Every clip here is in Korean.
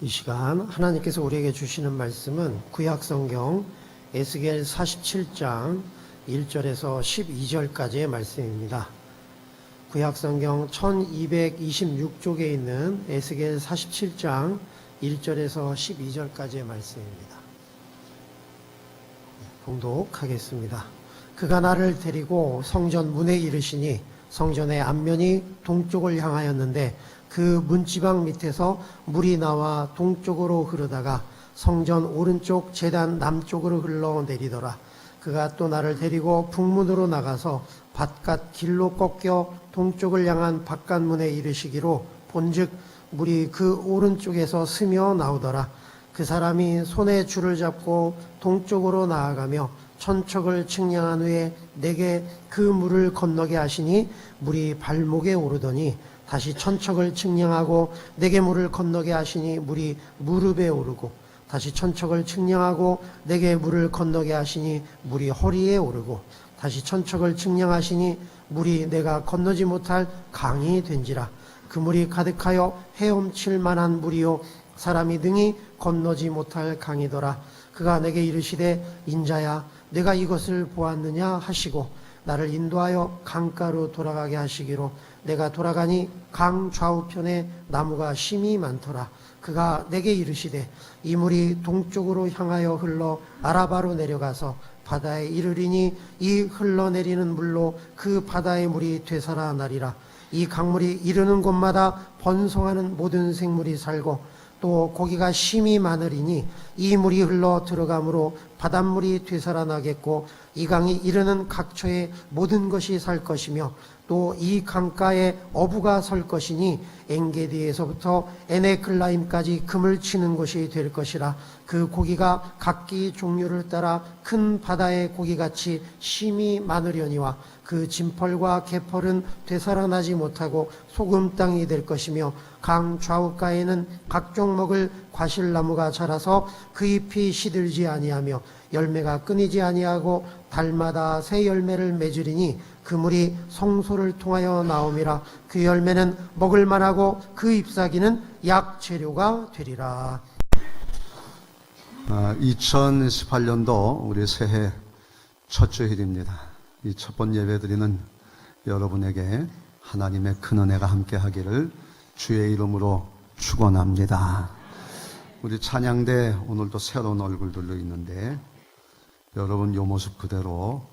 이 시간 하나님께서 우리에게 주시는 말씀은 구약성경 에스겔 47장 1절에서 12절까지의 말씀입니다. 구약성경 1226쪽에 있는 에스겔 47장 1절에서 12절까지의 말씀입니다. 봉독하겠습니다. 그가 나를 데리고 성전 문에 이르시니 성전의 앞면이 동쪽을 향하였는데 그 문지방 밑에서 물이 나와 동쪽으로 흐르다가 성전 오른쪽 제단 남쪽으로 흘러내리더라. 그가 또 나를 데리고 북문으로 나가서 바깥 길로 꺾여 동쪽을 향한 바깥문에 이르시기로 본즉 물이 그 오른쪽에서 스며 나오더라. 그 사람이 손에 줄을 잡고 동쪽으로 나아가며 천척을 측량한 후에 내게 그 물을 건너게 하시니 물이 발목에 오르더니 다시 천척을 측량하고 내게 물을 건너게 하시니 물이 무릎에 오르고 다시 천척을 측량하고 내게 물을 건너게 하시니 물이 허리에 오르고 다시 천척을 측량하시니 물이 내가 건너지 못할 강이 된지라. 그 물이 가득하여 헤엄칠 만한 물이요 사람이 능히 건너지 못할 강이더라. 그가 내게 이르시되 인자야 내가 이것을 보았느냐 하시고 나를 인도하여 강가로 돌아가게 하시기로 내가 돌아가니 강 좌우편에 나무가 심이 많더라. 그가 내게 이르시되 이 물이 동쪽으로 향하여 흘러 아라바로 내려가서 바다에 이르리니 이 흘러내리는 물로 그 바다의 물이 되살아나리라. 이 강물이 이르는 곳마다 번성하는 모든 생물이 살고 또 고기가 심이 많으리니 이 물이 흘러 들어가므로 바닷물이 되살아나겠고 이 강이 이르는 각처에 모든 것이 살 것이며 또 이 강가에 어부가 설 것이니 엔게디에서부터 에네클라임까지 금을 치는 곳이 될 것이라. 그 고기가 각기 종류를 따라 큰 바다의 고기같이 심이 많으려니와 그 진펄과 개펄은 되살아나지 못하고 소금 땅이 될 것이며 강 좌우가에는 각종 먹을 과실나무가 자라서 그 잎이 시들지 아니하며 열매가 끊이지 아니하고 달마다 새 열매를 맺으리니 그 물이 성소를 통하여 나옴이라. 그 열매는 먹을 만하고 그 잎사귀는 약재료가 되리라. 2018년도 우리 새해 첫 주일입니다. 이 첫 번 예배 드리는 여러분에게 하나님의 큰 은혜가 함께 하기를 주의 이름으로 축원합니다. 우리 찬양대 오늘도 새로운 얼굴들로 있는데 여러분 요 모습 그대로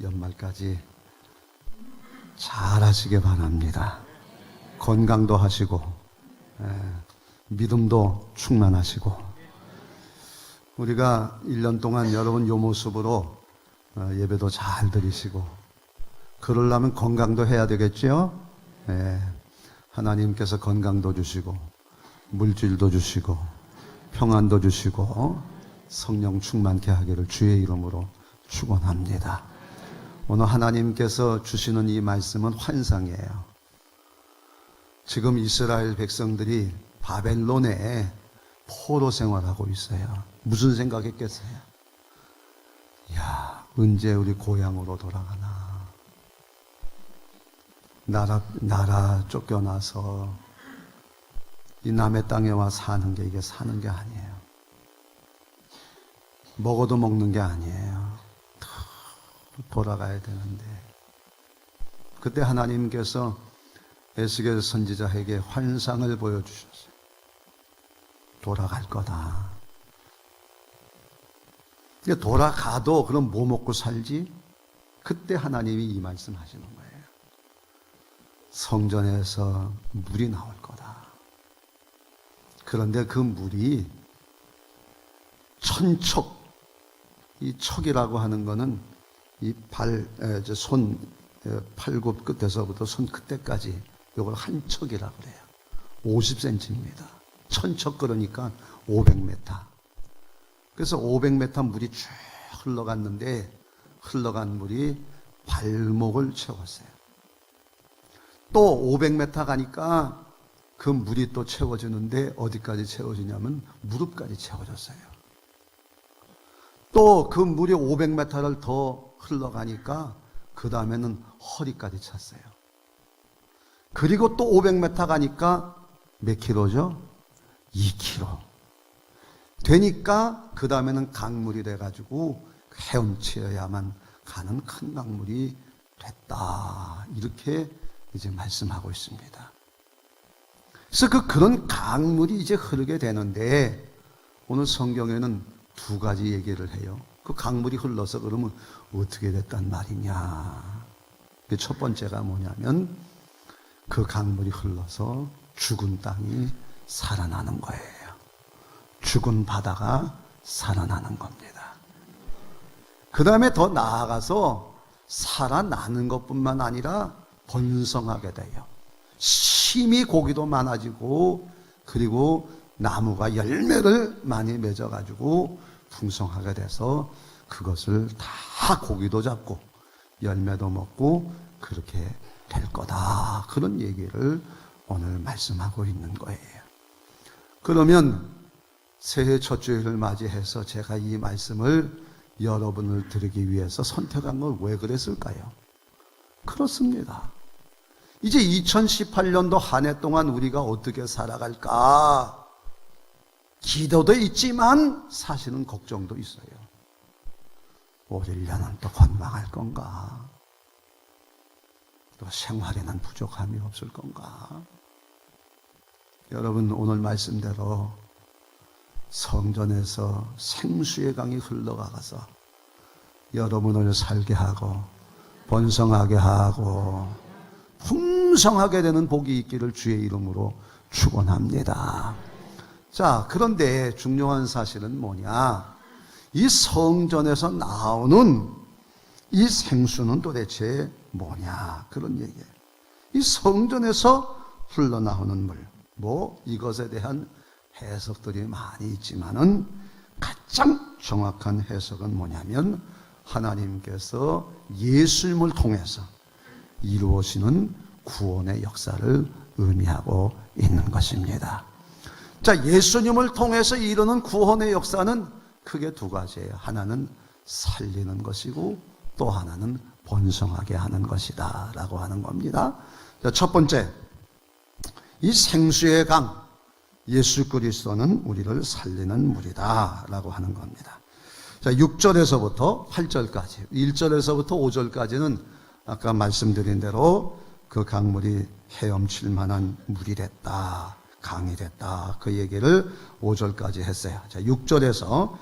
연말까지 잘 하시길 바랍니다. 건강도 하시고 믿음도 충만하시고 우리가 1년 동안 여러분 요 모습으로 예배도 잘 드리시고 그러려면 건강도 해야 되겠죠? 하나님께서 건강도 주시고 물질도 주시고 평안도 주시고 성령 충만케 하기를 주의 이름으로 축원합니다. 오늘 하나님께서 주시는 이 말씀은 환상이에요. 지금 이스라엘 백성들이 바벨론에 포로 생활하고 있어요. 무슨 생각했겠어요? 야, 언제 우리 고향으로 돌아가나? 나라 쫓겨나서 이 남의 땅에 와 사는 게 이게 사는 게 아니에요. 먹어도 먹는 게 아니에요. 돌아가야 되는데 그때 하나님께서 에스겔 선지자에게 환상을 보여주셨어요. 돌아갈 거다. 돌아가도 그럼 뭐 먹고 살지? 그때 하나님이 이 말씀 하시는 거예요. 성전에서 물이 나올 거다. 그런데 그 물이 천척, 이 척이라고 하는 거는 이 손 팔굽 끝에서부터 손 끝에까지 이걸 한 척이라고 그래요. 50cm입니다. 천척 그러니까 500m. 그래서 500m 물이 쭉 흘러갔는데 흘러간 물이 발목을 채웠어요. 또 500m 가니까 그 물이 또 채워지는데 어디까지 채워지냐면 무릎까지 채워졌어요. 또 그 물이 500m를 더 흘러가니까 그 다음에는 허리까지 찼어요. 그리고 또 500m 가니까 몇 킬로죠? 2km 되니까 그 다음에는 강물이 돼가지고 헤엄치어야만 가는 큰 강물이 됐다. 이렇게 이제 말씀하고 있습니다. 그래서 그런 강물이 이제 흐르게 되는데 오늘 성경에는 두 가지 얘기를 해요. 그 강물이 흘러서 그러면 어떻게 됐단 말이냐. 첫 번째가 뭐냐면 그 강물이 흘러서 죽은 땅이 살아나는 거예요. 죽은 바다가 살아나는 겁니다. 그 다음에 더 나아가서 살아나는 것뿐만 아니라 번성하게 돼요. 심히 고기도 많아지고 그리고 나무가 열매를 많이 맺어가지고 풍성하게 돼서 그것을 다 고기도 잡고 열매도 먹고 그렇게 될 거다. 그런 얘기를 오늘 말씀하고 있는 거예요. 그러면 새해 첫 주일을 맞이해서 제가 이 말씀을 여러분을 드리기 위해서 선택한 걸 왜 그랬을까요? 그렇습니다. 이제 2018년도 한 해 동안 우리가 어떻게 살아갈까? 기도도 있지만 사실은 걱정도 있어요. 올 1년은 또 건강할 건가? 또 생활에는 부족함이 없을 건가? 여러분 오늘 말씀대로 성전에서 생수의 강이 흘러가서 여러분을 살게 하고 번성하게 하고 풍성하게 되는 복이 있기를 주의 이름으로 축원합니다. 자, 그런데 중요한 사실은 뭐냐? 이 성전에서 나오는 이 생수는 도대체 뭐냐? 그런 얘기예요. 이 성전에서 흘러나오는 물, 이것에 대한 해석들이 많이 있지만은 가장 정확한 해석은 뭐냐면 하나님께서 예수님을 통해서 이루어지는 구원의 역사를 의미하고 있는 것입니다. 자, 예수님을 통해서 이루는 구원의 역사는 크게 두 가지예요. 하나는 살리는 것이고 또 하나는 번성하게 하는 것이다 라고 하는 겁니다. 자, 첫 번째, 이 생수의 강 예수 그리스도는 우리를 살리는 물이다 라고 하는 겁니다. 자, 6절에서부터 8절까지 1절에서부터 5절까지는 아까 말씀드린 대로 그 강물이 헤엄칠 만한 물이 됐다, 강이 됐다, 그 얘기를 5절까지 했어요. 자, 6절에서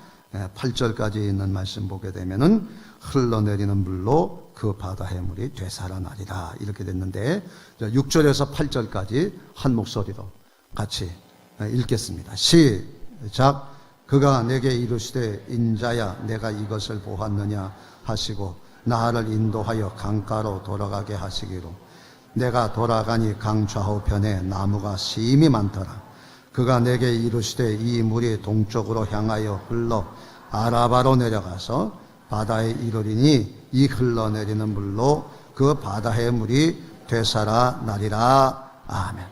8절까지 있는 말씀 보게 되면은 흘러내리는 물로 그 바다의 물이 되살아나리라 이렇게 됐는데, 6절에서 8절까지 한 목소리로 같이 읽겠습니다. 시작. 그가 내게 이르시되 인자야 내가 이것을 보았느냐 하시고 나를 인도하여 강가로 돌아가게 하시기로 내가 돌아가니 강 좌우편에 나무가 심히 많더라. 그가 내게 이르시되 이 물이 동쪽으로 향하여 흘러 아라바로 내려가서 바다에 이르리니 이 흘러내리는 물로 그 바다의 물이 되살아나리라. 아멘.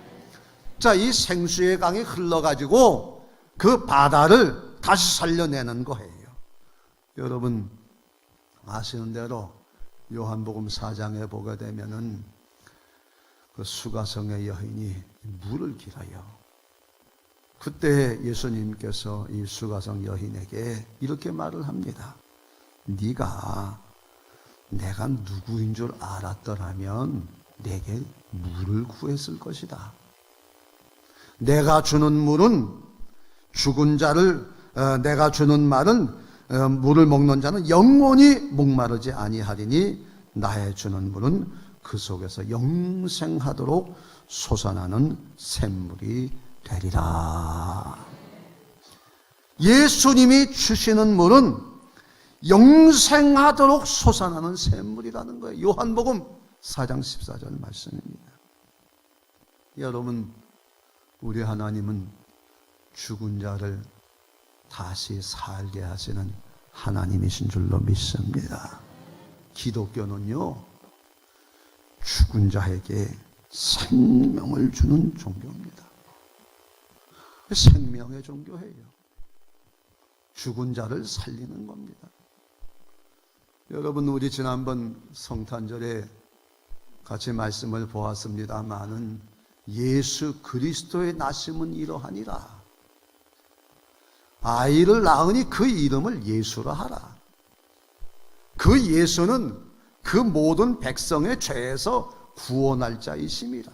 자, 이 생수의 강이 흘러가지고 그 바다를 다시 살려내는 거예요. 여러분 아시는 대로 요한복음 4장에 보게 되면은 그 수가성의 여인이 물을 길어요. 그때 예수님께서 이 수가성 여인에게 이렇게 말을 합니다. 네가 내가 누구인 줄 알았더라면 내게 물을 구했을 것이다. 내가 주는 물은 죽은 자를 내가 주는 말은 물을 먹는 자는 영원히 목마르지 아니하리니 나의 주는 물은 그 속에서 영생하도록 솟아나는 샘물이 되리라. 예수님이 주시는 물은 영생하도록 솟아나는 샘물이라는 거예요. 요한복음 4장 14절 말씀입니다. 여러분, 우리 하나님은 죽은 자를 다시 살게 하시는 하나님이신 줄로 믿습니다. 기독교는요, 죽은 자에게 생명을 주는 종교입니다. 생명의 종교예요. 죽은 자를 살리는 겁니다. 여러분, 우리 지난번 성탄절에 같이 말씀을 보았습니다마는 예수 그리스도의 나심은 이러하니라. 아이를 낳으니 그 이름을 예수라 하라. 그 예수는 그 모든 백성의 죄에서 구원할 자이심이라.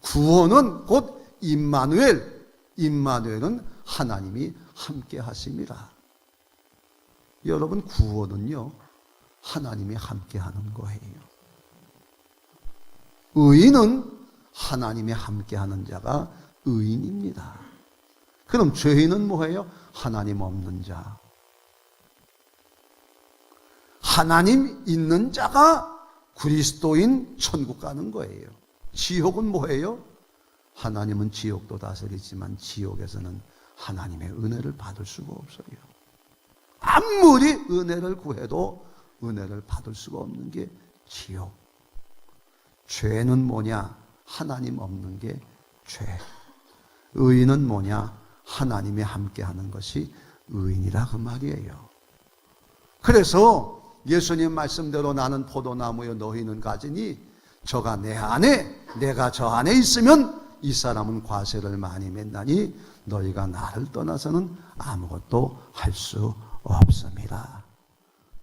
구원은 곧 임마누엘, 임마누엘은 하나님이 함께 하심이라. 여러분, 구원은요, 하나님이 함께 하는 거예요. 의인은 하나님이 함께 하는 자가 의인입니다. 그럼 죄인은 뭐예요? 하나님 없는 자. 하나님 있는 자가 그리스도인 천국 가는 거예요. 지옥은 뭐예요? 하나님은 지옥도 다스리지만 지옥에서는 하나님의 은혜를 받을 수가 없어요. 아무리 은혜를 구해도 은혜를 받을 수가 없는 게 지옥. 죄는 뭐냐? 하나님 없는 게 죄. 의인은 뭐냐? 하나님이 함께하는 것이 의인이라 그 말이에요. 그래서 예수님 말씀대로 나는 포도나무여 너희는 가지니 저가 내 안에 내가 저 안에 있으면 이 사람은 과실을 많이 맺나니 너희가 나를 떠나서는 아무것도 할 수 없습니다.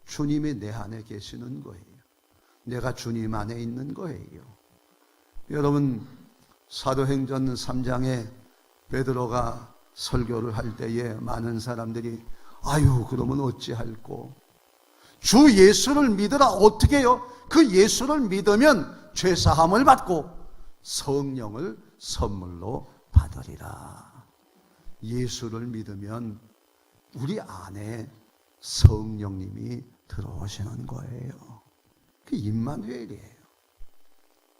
주님이 내 안에 계시는 거예요. 내가 주님 안에 있는 거예요. 여러분, 사도행전 3장에 베드로가 설교를 할 때에 많은 사람들이 아유 그러면 어찌할꼬, 주 예수를 믿으라. 어떻게 해요? 그 예수를 믿으면 죄사함을 받고 성령을 선물로 받으리라. 예수를 믿으면 우리 안에 성령님이 들어오시는 거예요. 그 임마누엘이에요.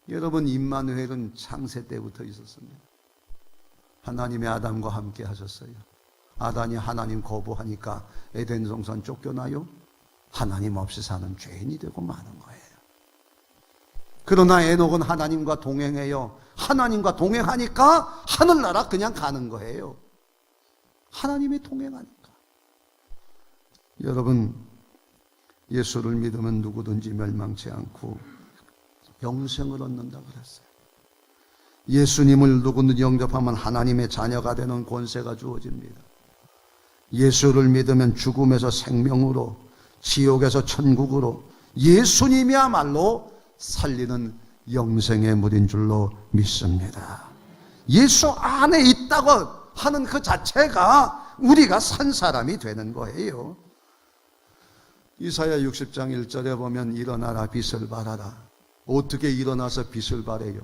여러분, 임마누엘은 창세 때부터 있었습니다. 하나님의 아담과 함께 하셨어요. 아담이 하나님 거부하니까 에덴 동산 쫓겨나요. 하나님 없이 사는 죄인이 되고 마는 거예요. 그러나 에녹은 하나님과 동행해요. 하나님과 동행하니까 하늘나라 그냥 가는 거예요. 하나님이 동행하니까. 여러분, 예수를 믿으면 누구든지 멸망치 않고 영생을 얻는다 그랬어요. 예수님을 누구든지 영접하면 하나님의 자녀가 되는 권세가 주어집니다. 예수를 믿으면 죽음에서 생명으로, 지옥에서 천국으로, 예수님이야말로 살리는 영생의 물인 줄로 믿습니다. 예수 안에 있다고 하는 그 자체가 우리가 산 사람이 되는 거예요. 이사야 60장 1절에 보면 일어나라 빛을 발하라. 어떻게 일어나서 빛을 발해요?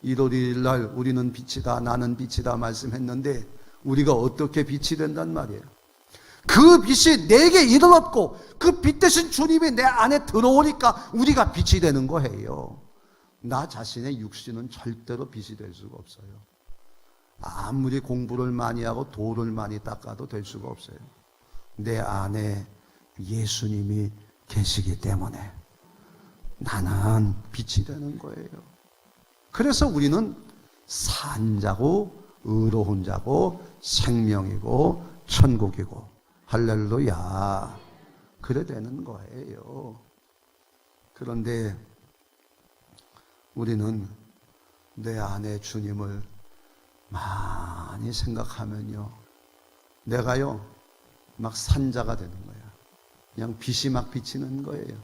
1월 1일 날 우리는 빛이다, 나는 빛이다 말씀했는데 우리가 어떻게 빛이 된단 말이에요? 그 빛이 내게 일어났고 그 빛 대신 주님이 내 안에 들어오니까 우리가 빛이 되는 거예요. 나 자신의 육신은 절대로 빛이 될 수가 없어요. 아무리 공부를 많이 하고 도를 많이 닦아도 될 수가 없어요. 내 안에 예수님이 계시기 때문에 나는 빛이 되는 거예요. 그래서 우리는 산 자고 의로운 자고 생명이고 천국이고 할렐루야, 그래 되는 거예요. 그런데 우리는 내 안에 주님을 많이 생각하면요, 내가요 막 산자가 되는 거야. 그냥 빛이 막 비치는 거예요.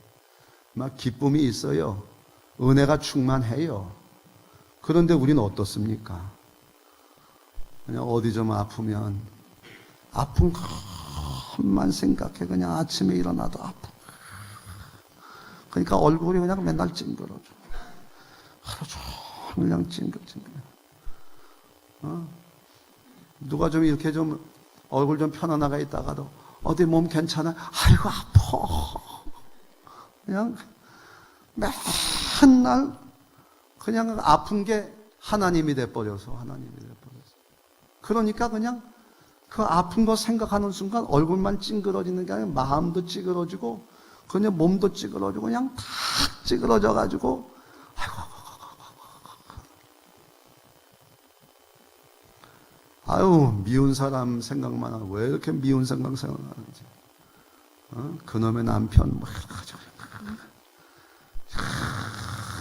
막 기쁨이 있어요. 은혜가 충만해요. 그런데 우리는 어떻습니까? 그냥 어디 좀 아프면 아픈 것만 생각해. 그냥 아침에 일어나도 아프. 그러니까 얼굴이 그냥 맨날 찡그러져. 하루 종일 그냥 찡그러져. 누가 좀 이렇게 좀 얼굴 좀 편안하게 있다가도 어디 몸 괜찮아? 아이고 아파. 그냥 맨날 그냥 아픈 게 하나님이 돼버려서 그러니까 그냥 그 아픈 거 생각하는 순간 얼굴만 찡그러지는 게 아니라 마음도 찌그러지고 그냥 몸도 찌그러지고 그냥 다 찌그러져 가지고 아유 미운 사람 생각만 하고 왜 이렇게 미운 생각하는지. 그놈의 남편 뭐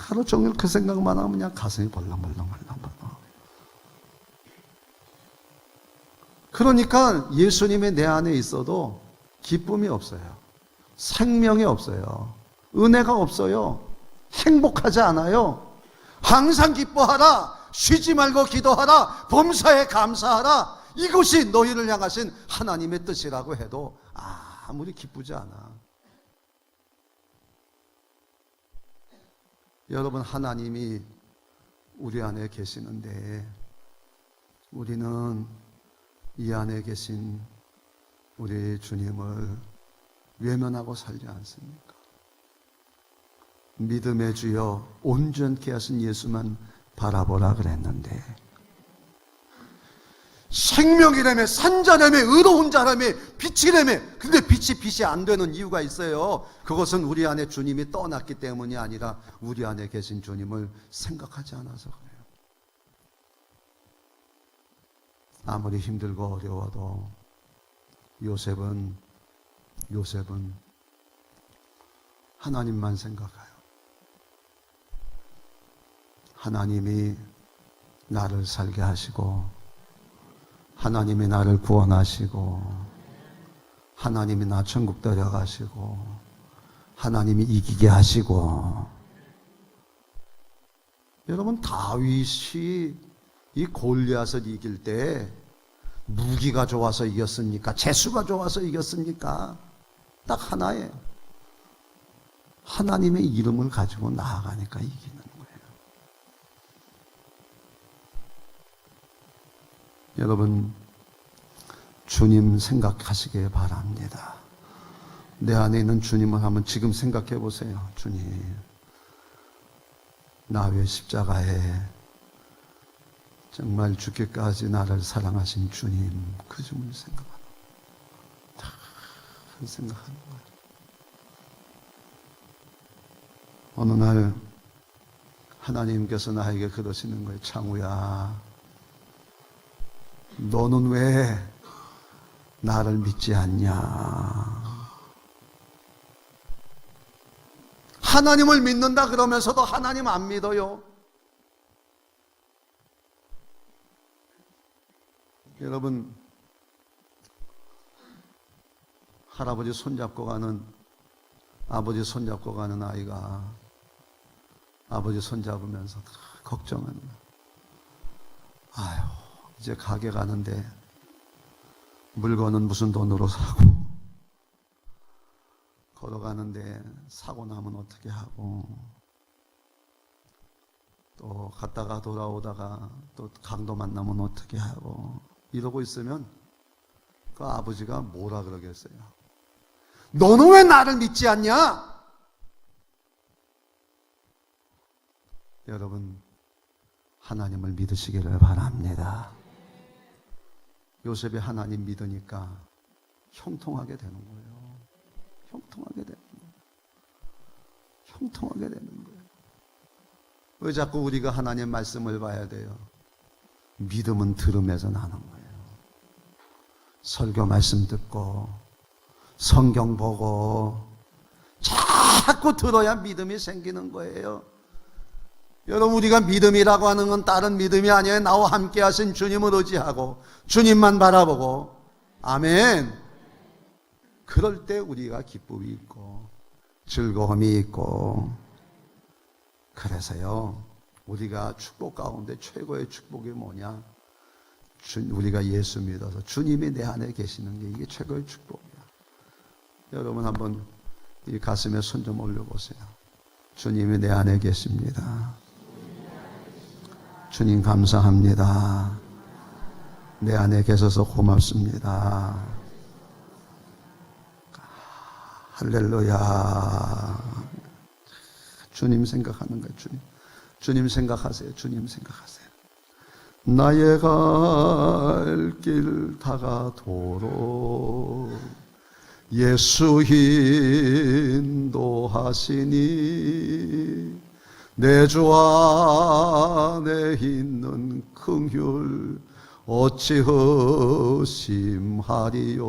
하루 종일 그 생각만 하면 그냥 가슴이 벌렁벌렁. 그러니까 예수님이 내 안에 있어도 기쁨이 없어요. 생명이 없어요. 은혜가 없어요. 행복하지 않아요. 항상 기뻐하라. 쉬지 말고 기도하라. 범사에 감사하라. 이것이 너희를 향하신 하나님의 뜻이라고 해도 아무리 기쁘지 않아. 여러분, 하나님이 우리 안에 계시는데 우리는 이 안에 계신 우리 주님을 외면하고 살지 않습니까? 믿음의 주여 온전케 하신 예수만 바라보라 그랬는데, 생명이라며 산자라며 의로운 자라며 빛이라며, 근데 빛이 안 되는 이유가 있어요. 그것은 우리 안에 주님이 떠났기 때문이 아니라 우리 안에 계신 주님을 생각하지 않아서 그래요. 아무리 힘들고 어려워도 요셉은 하나님만 생각해요. 하나님이 나를 살게 하시고, 하나님이 나를 구원하시고, 하나님이 나 천국 데려가시고, 하나님이 이기게 하시고. 여러분, 다윗이 이 골리앗을 이길 때 무기가 좋아서 이겼습니까? 재수가 좋아서 이겼습니까? 딱 하나예요. 하나님의 이름을 가지고 나아가니까 이기는 거예요. 여러분, 주님 생각하시길 바랍니다. 내 안에 있는 주님을 한번 지금 생각해 보세요. 주님, 나 위에 십자가에 정말 죽기까지 나를 사랑하신 주님, 그 주님을 생각하는 거예요. 어느 날 하나님께서 나에게 그러시는 거예요. 창우야, 너는 왜 나를 믿지 않냐? 하나님을 믿는다 그러면서도 하나님 안 믿어요. 여러분, 할아버지 손잡고 가는, 아버지 손잡고 가는 아이가 아버지 손잡으면서 걱정하는 거야. 아유, 이제 가게 가는데 물건은 무슨 돈으로 사고, 걸어가는데 사고 나면 어떻게 하고, 또 갔다가 돌아오다가 또 강도 만나면 어떻게 하고, 이러고 있으면 그 아버지가 뭐라 그러겠어요? 너는 왜 나를 믿지 않냐? 여러분, 하나님을 믿으시기를 바랍니다. 요셉이 하나님 믿으니까 형통하게 되는 거예요. 형통하게 되는 거예요. 형통하게 되는 거예요. 왜 자꾸 우리가 하나님 말씀을 봐야 돼요? 믿음은 들음에서 나는 거예요. 설교 말씀 듣고 성경 보고 자꾸 들어야 믿음이 생기는 거예요. 여러분, 우리가 믿음이라고 하는 건 다른 믿음이 아니에요. 나와 함께 하신 주님을 의지하고 주님만 바라보고. 아멘. 그럴 때 우리가 기쁨이 있고 즐거움이 있고. 그래서요, 우리가 축복 가운데 최고의 축복이 뭐냐? 우리가 예수 믿어서 주님이 내 안에 계시는 게 이게 최고의 축복이야. 여러분, 한번 이 가슴에 손 좀 올려보세요. 주님이 내 안에 계십니다. 주님 감사합니다. 내 안에 계셔서 고맙습니다. 할렐루야. 주님 생각하는 거예요. 주님 생각하세요. 주님 생각하세요. 나의 갈 길 다가도록 예수 인도하시니 내 주 안에 있는 긍휼 어찌 의심하리요.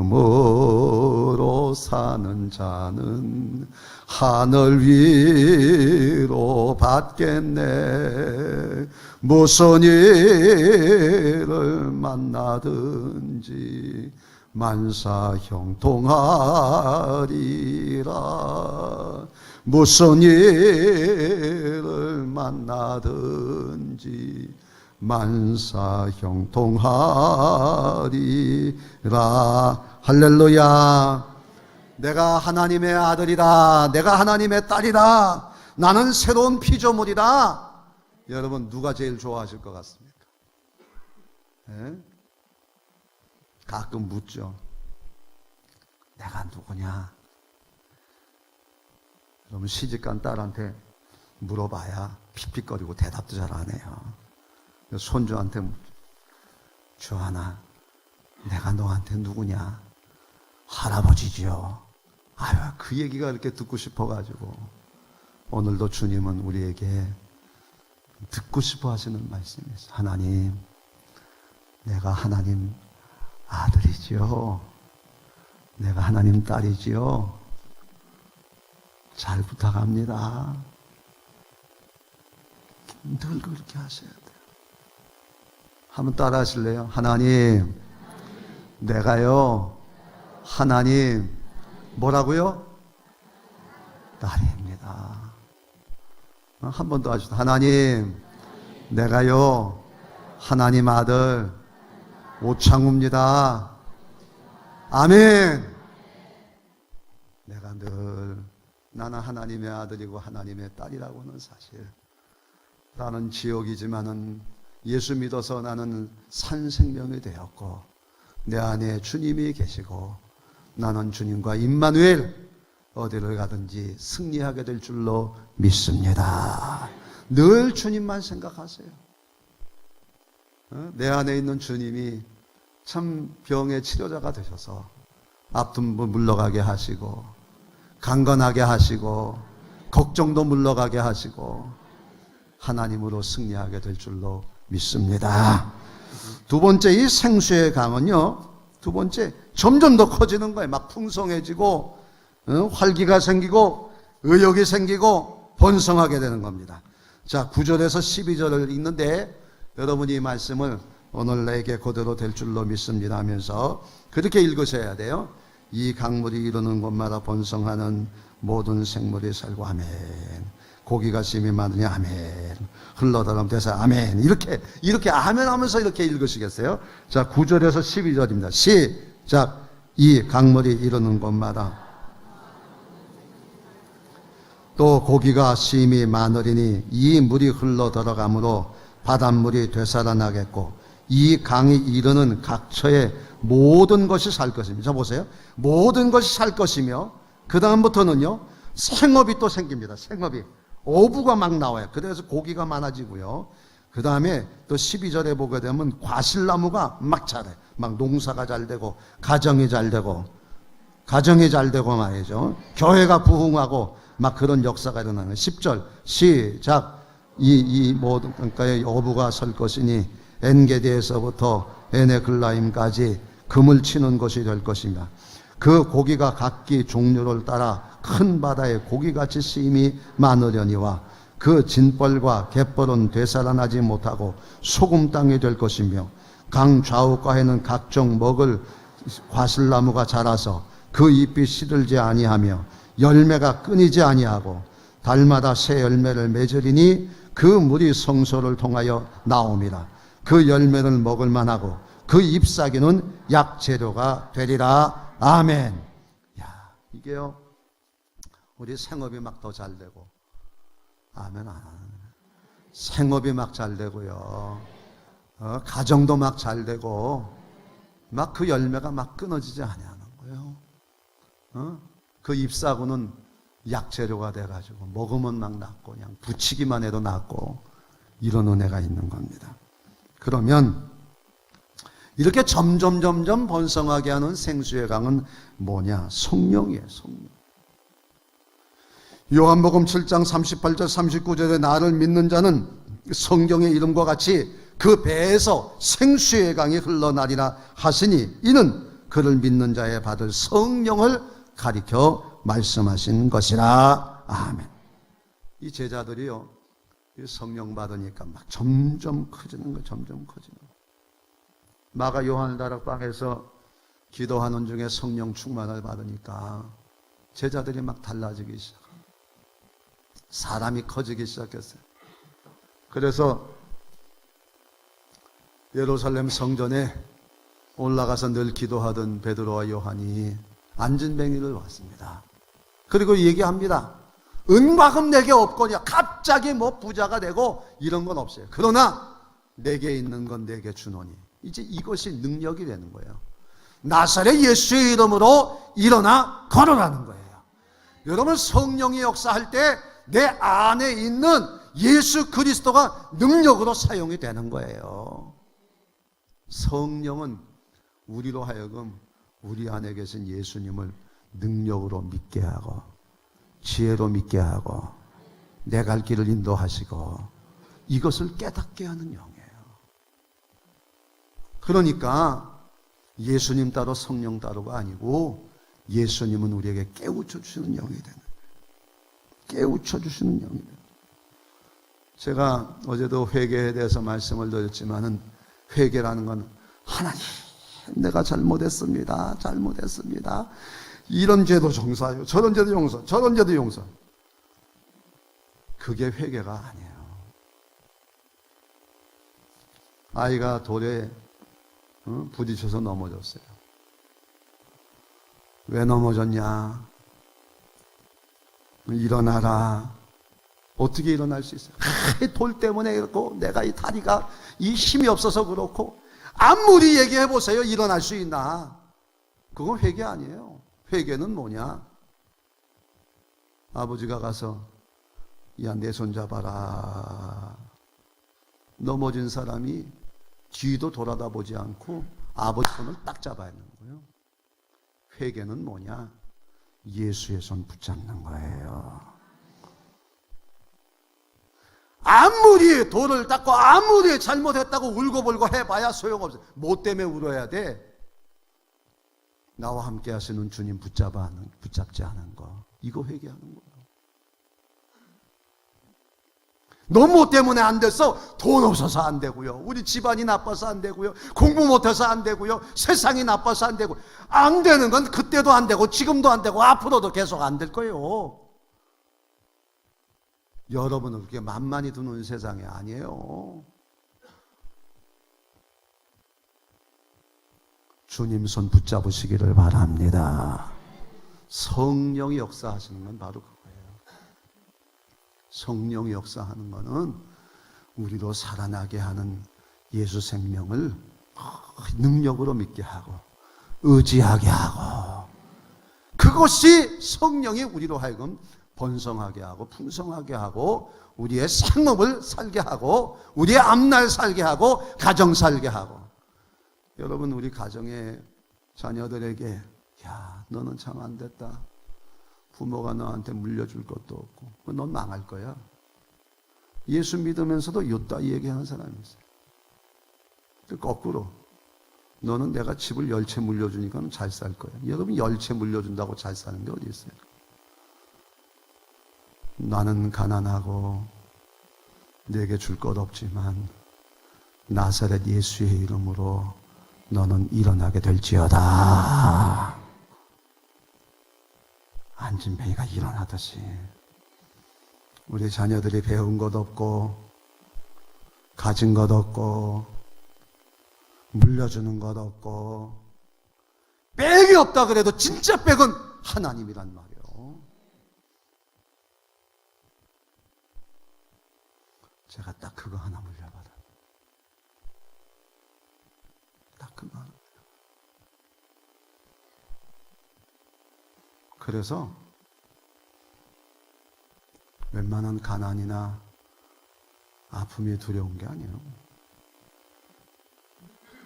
믿음으로 사는 자는 하늘 위로 받겠네. 무슨 일을 만나든지 만사 형통하리라. 무슨 일을 만나든지 만사 형통하리라. 할렐루야. 내가 하나님의 아들이다. 내가 하나님의 딸이다. 나는 새로운 피조물이다. 여러분 누가 제일 좋아하실 것 같습니까? 예? 가끔 묻죠. 내가 누구냐? 여러분 시집간 딸한테 물어봐야 픽픽거리고 대답도 잘 안 해요. 손주한테 묻죠. 주하나, 내가 너한테 누구냐? 할아버지지요. 아유, 그 얘기가 이렇게 듣고 싶어가지고 오늘도 주님은 우리에게 듣고 싶어 하시는 말씀이 있어요. 하나님, 내가 하나님 아들이지요. 내가 하나님 딸이지요. 잘 부탁합니다. 늘 그렇게 하셔야 돼요. 한번 따라 하실래요? 하나님, 내가요, 하나님, 뭐라고요? 딸입니다. 한 번 더 하시죠. 하나님, 내가요, 하나님 아들, 오창우입니다. 아멘. 내가 늘 나는 하나님의 아들이고 하나님의 딸이라고는 사실. 나는 지옥이지만은 예수 믿어서 나는 산 생명이 되었고 내 안에 주님이 계시고 나는 주님과 임마누엘 어디를 가든지 승리하게 될 줄로 믿습니다. 늘 주님만 생각하세요. 내 안에 있는 주님이 참 병의 치료자가 되셔서 아픈 분 물러가게 하시고 강건하게 하시고 걱정도 물러가게 하시고 하나님으로 승리하게 될 줄로 믿습니다. 두 번째, 이 생수의 강은요, 두 번째 점점 더 커지는 거예요. 막 풍성해지고 활기가 생기고 의욕이 생기고 번성하게 되는 겁니다. 자, 9절에서 12절을 읽는데 여러분이 이 말씀을 오늘 내게 그대로 될 줄로 믿습니다 하면서 그렇게 읽으셔야 돼요. 이 강물이 이르는 곳마다 번성하는 모든 생물이 살고 아멘. 고기가 심이 많으니 아멘. 흘러들어가면 돼서 아멘. 이렇게 아멘 하면서 이렇게 읽으시겠어요? 자, 9절에서 12절입니다. 시작. 이 강물이 이르는 곳마다 또 고기가 심이 많으리니 이 물이 흘러들어가므로 바닷물이 되살아나겠고 이 강이 이르는 각처에 모든 것이 살 것입니다. 자, 보세요. 모든 것이 살 것이며 그 다음부터는요 생업이 또 생깁니다. 생업이 어부가 막 나와요. 그래서 고기가 많아지고요. 그 다음에 또 12절에 보게 되면 과실나무가 막 자라요. 막 농사가 잘 되고 가정이 잘 되고 말이죠. 교회가 부흥하고 막 그런 역사가 일어나는 10절 시작. 이 모든 강가에 어부가 설 것이니 엔게디에서부터 에네글라임까지 금을 치는 것이 될 것입니다. 그 고기가 각기 종류를 따라 큰 바다에 고기같이 심이 많으려니와 그 진벌과 갯벌은 되살아나지 못하고 소금 땅이 될 것이며 강 좌우가에는 각종 먹을 과실나무가 자라서 그 잎이 시들지 아니하며 열매가 끊이지 아니하고 달마다 새 열매를 맺으리니 그 물이 성소를 통하여 나옵니다. 그 열매를 먹을 만하고 그 잎사귀는 약재료가 되리라. 아멘. 야, 이게요 우리 생업이 막 더 잘 되고 아멘. 생업이 막 잘 되고요 가정도 막 잘 되고 막 그 열매가 막 끊어지지 아니하는 거예요. 그 잎사귀는 약재료가 돼가지고 먹으면 막 낫고 그냥 부치기만 해도 낫고 이런 은혜가 있는 겁니다. 그러면 이렇게 점점 번성하게 하는 생수의 강은 뭐냐? 성령이에요. 성령. 요한복음 7장 38절 39절에 나를 믿는 자는 성경의 이름과 같이 그 배에서 생수의 강이 흘러나리라 하시니 이는 그를 믿는 자에 받을 성령을 가리켜 말씀하신 것이라. 아멘. 이 제자들이요, 이 성령 받으니까 막 점점 커지는 거예요. 점점 커지는 거예요. 마가 요한 다락방에서 기도하는 중에 성령 충만을 받으니까 제자들이 막 달라지기 시작합니다. 사람이 커지기 시작했어요. 그래서 예루살렘 성전에 올라가서 늘 기도하던 베드로와 요한이 안진뱅이를 왔습니다. 그리고 얘기합니다. 은과 금 내게 없거니와. 갑자기 뭐 부자가 되고 이런 건 없어요. 그러나 내게 있는 건 내게 주노니. 이제 이것이 능력이 되는 거예요. 나사렛 예수의 이름으로 일어나 걸어라는 거예요. 여러분, 성령이 역사할 때 내 안에 있는 예수 그리스도가 능력으로 사용이 되는 거예요. 성령은 우리로 하여금 우리 안에 계신 예수님을 능력으로 믿게 하고 지혜로 믿게 하고 내 갈 길을 인도하시고 이것을 깨닫게 하는 영이에요. 그러니까 예수님 따로 성령 따로가 아니고 예수님은 우리에게 깨우쳐 주시는 영이 되는 거예요. 깨우쳐 주시는 영이 되는 거예요. 제가 어제도 회개에 대해서 말씀을 드렸지만은 회개라는 건 하나님, 내가 잘못했습니다. 잘못했습니다. 이런 죄도 용서하요. 저런 죄도 용서. 저런 죄도 용서. 그게 회개가 아니에요. 아이가 돌에 부딪혀서 넘어졌어요. 왜 넘어졌냐? 일어나라. 어떻게 일어날 수 있어요? 돌 때문에 그렇고 내가 이 다리가 이 힘이 없어서 그렇고 아무리 얘기해 보세요. 일어날 수 있나? 그건 회개 아니에요. 회개는 뭐냐? 아버지가 가서 야, 내 손 잡아라. 넘어진 사람이 뒤도 돌아다보지 않고 아버지 손을 딱 잡아야 하는 거예요. 회개는 뭐냐? 예수의 손 붙잡는 거예요. 아무리 돌을 닦고 아무리 잘못했다고 울고불고 해봐야 소용없어요. 뭐 때문에 울어야 돼? 나와 함께 하시는 주님 붙잡지 않은 거. 이거 회개하는 거예요. 너 뭐 때문에 안 됐어? 돈 없어서 안 되고요. 우리 집안이 나빠서 안 되고요. 공부 못해서 안 되고요. 세상이 나빠서 안 되고. 안 되는 건 그때도 안 되고 지금도 안 되고 앞으로도 계속 안 될 거예요. 여러분은 그렇게 만만히 두는 세상이 아니에요. 주님 손 붙잡으시기를 바랍니다. 성령이 역사하시는 건 바로 그거예요. 성령이 역사하는 것은 우리로 살아나게 하는 예수 생명을 능력으로 믿게 하고 의지하게 하고, 그것이 성령이 우리로 하여금 번성하게 하고 풍성하게 하고 우리의 생업을 살게 하고 우리의 앞날 살게 하고 가정 살게 하고. 여러분, 우리 가정의 자녀들에게 야, 너는 참 안 됐다. 부모가 너한테 물려줄 것도 없고 넌 망할 거야. 예수 믿으면서도 요따 얘기하는 사람이 있어요. 거꾸로 너는 내가 집을 10채 물려주니까 잘 살 거야. 여러분, 10채 물려준다고 잘 사는 게 어디 있어요? 나는 가난하고 내게 줄 것 없지만 나사렛 예수의 이름으로 너는 일어나게 될지어다. 안진뱅이가 일어나듯이 우리 자녀들이 배운 것 없고 가진 것 없고 물려주는 것 없고 백이 없다 그래도 진짜 백은 하나님이란 말이에요. 제가 딱 그거 하나 물려받아요. 딱 그거 하나. 그래서 웬만한 가난이나 아픔이 두려운 게 아니에요.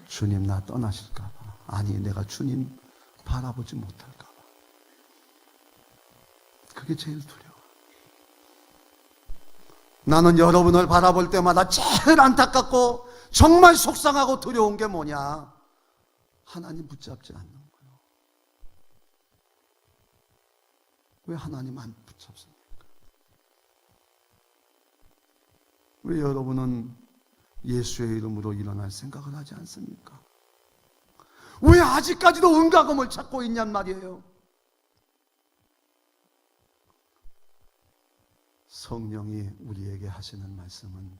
주님 나 떠나실까 봐. 아니, 내가 주님 바라보지 못할까 봐. 그게 제일 두려워. 나는 여러분을 바라볼 때마다 제일 안타깝고 정말 속상하고 두려운 게 뭐냐? 하나님 붙잡지 않는 거예요. 왜 하나님 안 붙잡습니까? 왜 여러분은 예수의 이름으로 일어날 생각을 하지 않습니까? 왜 아직까지도 은가금을 찾고 있냔 말이에요. 성령이 우리에게 하시는 말씀은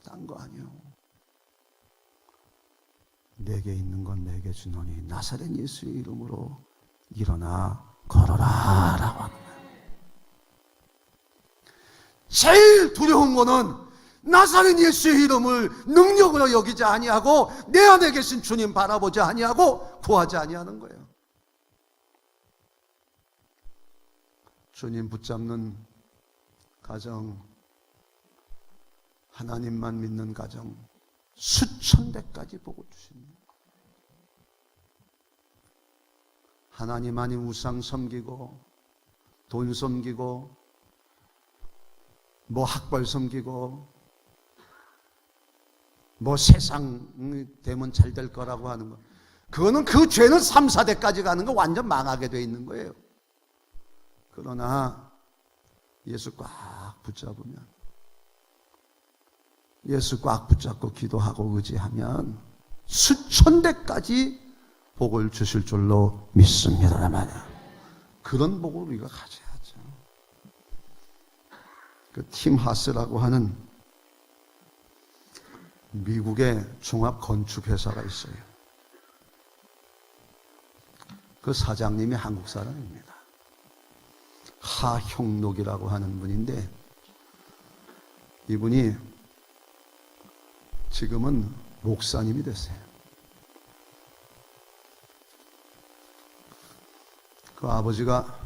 딴 거 아니에요. 내게 있는 건 내게 주노니 나사렛 예수의 이름으로 일어나 걸어라 라고 하는 거예요. 제일 두려운 거는 나사렛 예수의 이름을 능력으로 여기지 아니하고 내 안에 계신 주님 바라보지 아니하고 구하지 아니하는 거예요. 주님 붙잡는 가정, 하나님만 믿는 가정 수천 대까지 복을 주십니다. 하나님 아닌 우상 섬기고 돈 섬기고 뭐 학벌 섬기고 뭐 세상 되면 잘 될 거라고 하는 거, 그거는 그 죄는 3, 4대까지 가는 거 완전 망하게 돼 있는 거예요. 그러나 예수 꽉 붙잡으면, 예수 꽉 붙잡고 기도하고 의지하면 수천 대까지 복을 주실 줄로 믿습니다 말이야. 그런 복을 우리가 가져야죠. 그 팀 하스라고 하는 미국의 종합 건축 회사가 있어요. 그 사장님이 한국 사람입니다. 하형록이라고 하는 분인데, 이분이 지금은 목사님이 됐어요. 그 아버지가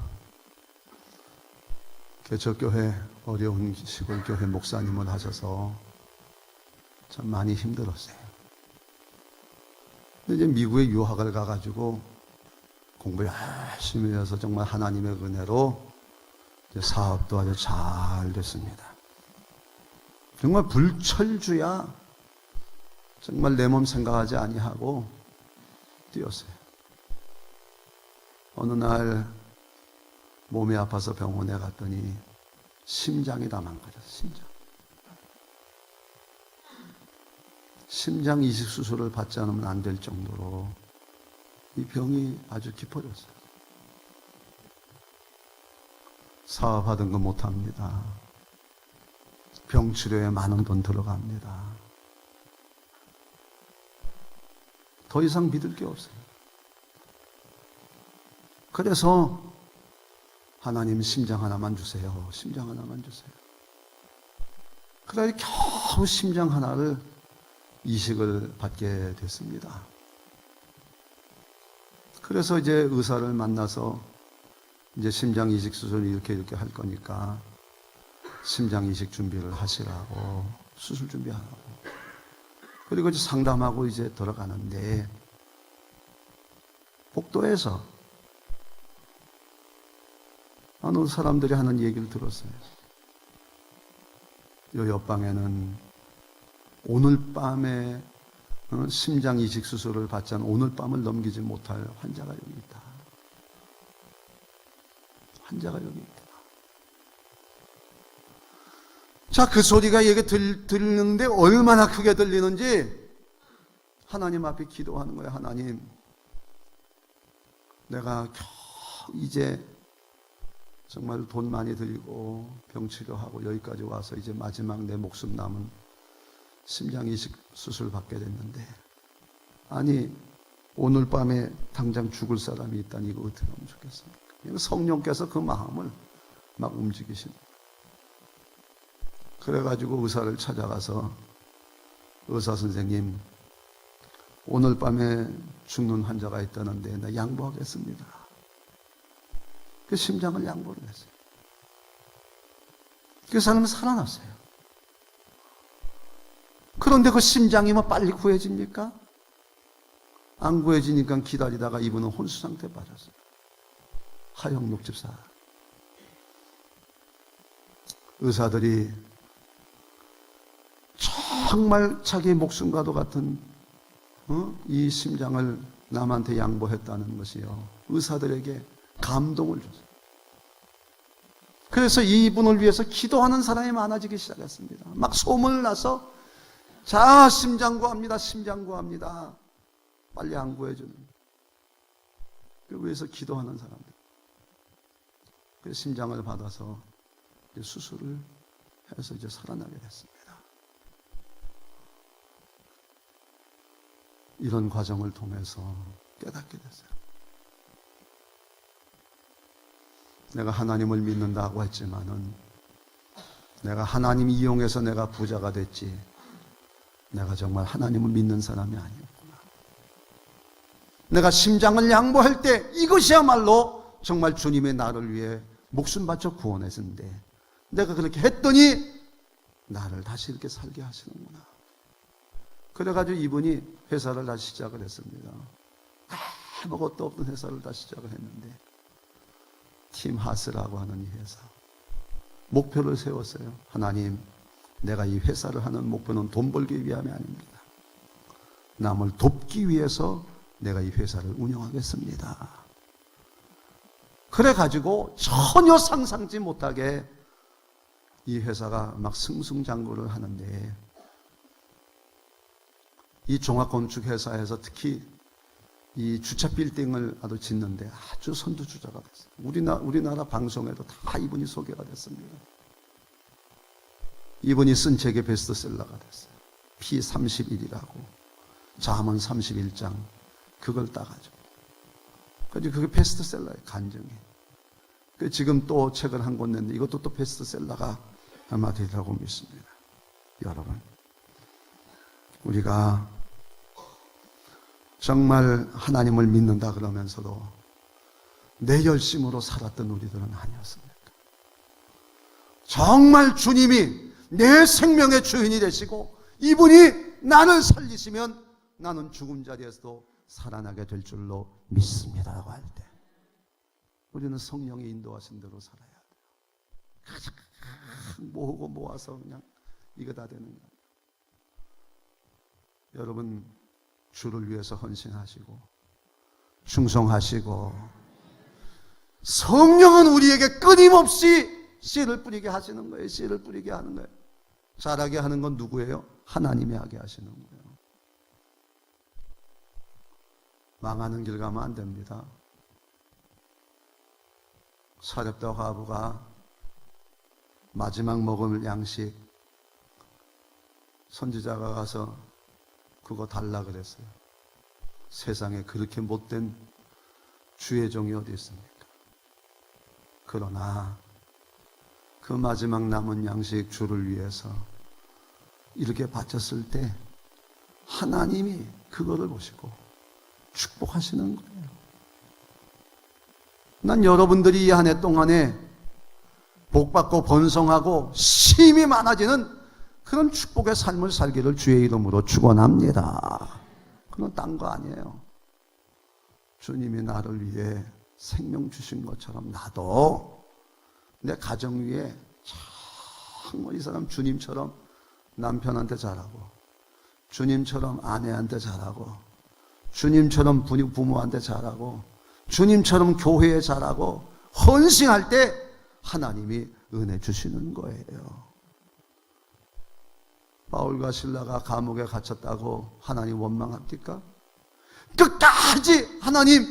개척교회, 어려운 시골교회 목사님을 하셔서 참 많이 힘들었어요. 근데 이제 미국에 유학을 가가지고 공부 열심히 해서 정말 하나님의 은혜로 이제 사업도 아주 잘 됐습니다. 정말 불철주야 정말 내 몸 생각하지 아니하고 뛰었어요. 어느 날 몸이 아파서 병원에 갔더니 심장이 다 망가졌어요. 심장 이식 수술을 받지 않으면 안 될 정도로 이 병이 아주 깊어졌어요. 사업하던 거 못합니다. 병치료에 많은 돈 들어갑니다. 더 이상 믿을 게 없어요. 그래서 하나님 심장 하나만 주세요. 심장 하나만 주세요. 그래 겨우 심장 하나를 이식을 받게 됐습니다. 그래서 이제 의사를 만나서 이제 심장 이식 수술 이렇게 할 거니까 심장 이식 준비를 하시라고, 수술 준비하라고. 그리고 이제 상담하고 이제 들어가는데, 복도에서 어느 사람들이 하는 얘기를 들었어요. 요 옆방에는 오늘 밤에 심장 이식 수술을 받지 않은 오늘 밤을 넘기지 못할 환자가 여기 있다. 환자가 여기 있다. 자, 그 소리가 여기 들리는데 얼마나 크게 들리는지 하나님 앞에 기도하는 거예요. 하나님, 내가 겨우 이제 정말 돈 많이 들이고 병치료하고 여기까지 와서 이제 마지막 내 목숨 남은 심장 이식 수술 받게 됐는데, 아니 오늘 밤에 당장 죽을 사람이 있다니 이거 어떻게 하면 좋겠습니까? 성령께서 그 마음을 막 움직이십니다. 그래가지고 의사를 찾아가서, 의사 선생님, 오늘 밤에 죽는 환자가 있다는데 나 양보하겠습니다. 그 심장을 양보를 했어요. 그 사람은 살아났어요. 그런데 그 심장이 뭐 빨리 구해집니까? 안 구해지니까 기다리다가 이분은 혼수 상태에 빠졌어요. 하영록 집사. 의사들이 정말 자기 목숨과도 같은 이 심장을 남한테 양보했다는 것이요, 의사들에게 감동을 줬어요. 그래서 이분을 위해서 기도하는 사람이 많아지기 시작했습니다. 막 소문을 나서 자, 심장 구합니다. 심장 구합니다. 빨리 안 구해주는. 그 위해서 기도하는 사람들. 그 심장을 받아서 수술을 해서 이제 살아나게 됐습니다. 이런 과정을 통해서 깨닫게 됐어요. 내가 하나님을 믿는다고 했지만은 내가 하나님 이용해서 내가 부자가 됐지, 내가 정말 하나님을 믿는 사람이 아니었구나. 내가 심장을 양보할 때 이것이야말로 정말 주님의 나를 위해 목숨 바쳐 구원했는데 내가 그렇게 했더니 나를 다시 이렇게 살게 하시는구나. 그래가지고 이분이 회사를 다시 시작을 했습니다. 아무것도 없던 회사를 다시 시작을 했는데 팀 하스라고 하는 이 회사, 목표를 세웠어요. 하나님, 내가 이 회사를 하는 목표는 돈 벌기 위함이 아닙니다. 남을 돕기 위해서 내가 이 회사를 운영하겠습니다. 그래가지고 전혀 상상지 못하게 이 회사가 막 승승장구를 하는데, 이 종합건축회사에서 특히 이 주차 빌딩을 아주 짓는데 아주 선두주자가 됐어요. 우리나라 방송에도 다 이분이 소개가 됐습니다. 이분이 쓴 책이 베스트셀러가 됐어요. P31이라고, 잠언 31장, 그걸 따가지고. 그래서 그게 베스트셀러예요, 간증이. 지금 또 책을 한 권 냈는데 이것도 또 베스트셀러가 아마 되리라고 믿습니다. 여러분, 우리가 정말 하나님을 믿는다 그러면서도 내 열심으로 살았던 우리들은 아니었습니까? 정말 주님이 내 생명의 주인이 되시고 이분이 나를 살리시면 나는 죽음 자리에서도 살아나게 될 줄로 믿습니다라고 할 때 우리는 성령이 인도하신 대로 살아야 돼요. 가장 모으고 모아서 그냥 이거 다 되는 거예요. 여러분, 주를 위해서 헌신하시고 충성하시고, 성령은 우리에게 끊임없이 씨를 뿌리게 하시는 거예요. 씨를 뿌리게 하는 거예요. 자라게 하는 건 누구예요? 하나님이 하게 하시는 거예요. 망하는 길 가면 안 됩니다. 사렙다 과부가 마지막 먹을 양식 선지자가 가서 그거 달라 그랬어요. 세상에 그렇게 못된 주의 종이 어디 있습니까? 그러나 그 마지막 남은 양식 주를 위해서 이렇게 바쳤을 때 하나님이 그거를 보시고 축복하시는 거예요. 난 여러분들이 이 한 해 동안에 복받고 번성하고 힘이 많아지는 그런 축복의 삶을 살기를 주의 이름으로 축원합니다. 그건 딴 거 아니에요. 주님이 나를 위해 생명 주신 것처럼 나도 내 가정 위에 정말 이 사람 주님처럼 남편한테 잘하고, 주님처럼 아내한테 잘하고, 주님처럼 부모한테 잘하고, 주님처럼 교회에 잘하고 헌신할 때 하나님이 은혜 주시는 거예요. 바울과 실라가 감옥에 갇혔다고 하나님 원망합니까? 끝까지 하나님,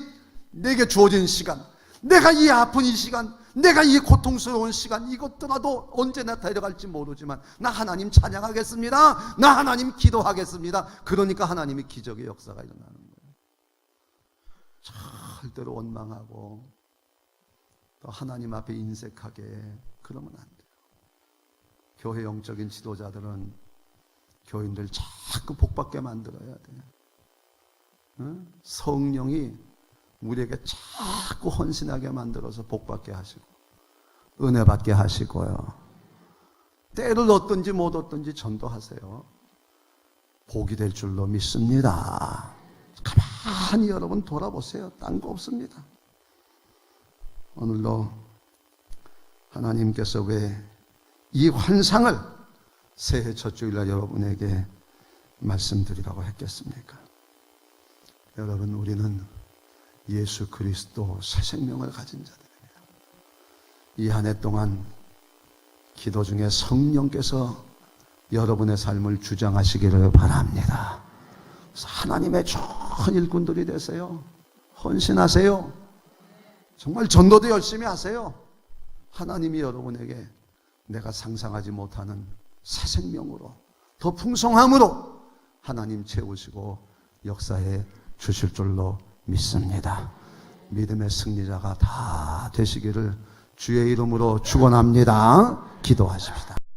내게 주어진 시간, 내가 이 아픈 이 시간, 내가 이 고통스러운 시간, 이것더라도 언제 나타내려갈지 모르지만 나 하나님 찬양하겠습니다. 나 하나님 기도하겠습니다. 그러니까 하나님이 기적의 역사가 일어나는 거예요. 절대로 원망하고 또 하나님 앞에 인색하게 그러면 안 돼요. 교회 영적인 지도자들은 교인들 자꾸 복받게 만들어야 돼요. 응? 성령이 우리에게 자꾸 헌신하게 만들어서 복받게 하시고 은혜 받게 하시고요. 때를 얻든지 못 얻든지 전도하세요. 복이 될 줄로 믿습니다. 가만히 여러분 돌아보세요. 딴 거 없습니다. 오늘도 하나님께서 왜 이 환상을 새해 첫 주일날 여러분에게 말씀드리라고 했겠습니까? 여러분, 우리는 예수 그리스도 새 생명을 가진 자들입니다. 이 한 해 동안 기도 중에 성령께서 여러분의 삶을 주장하시기를 바랍니다. 하나님의 좋은 일꾼들이 되세요. 헌신하세요. 정말 전도도 열심히 하세요. 하나님이 여러분에게 내가 상상하지 못하는 새 생명으로, 더 풍성함으로 하나님 채우시고 역사해 주실 줄로 믿습니다. 믿음의 승리자가 다 되시기를 주의 이름으로 축원합니다. 기도하십시다.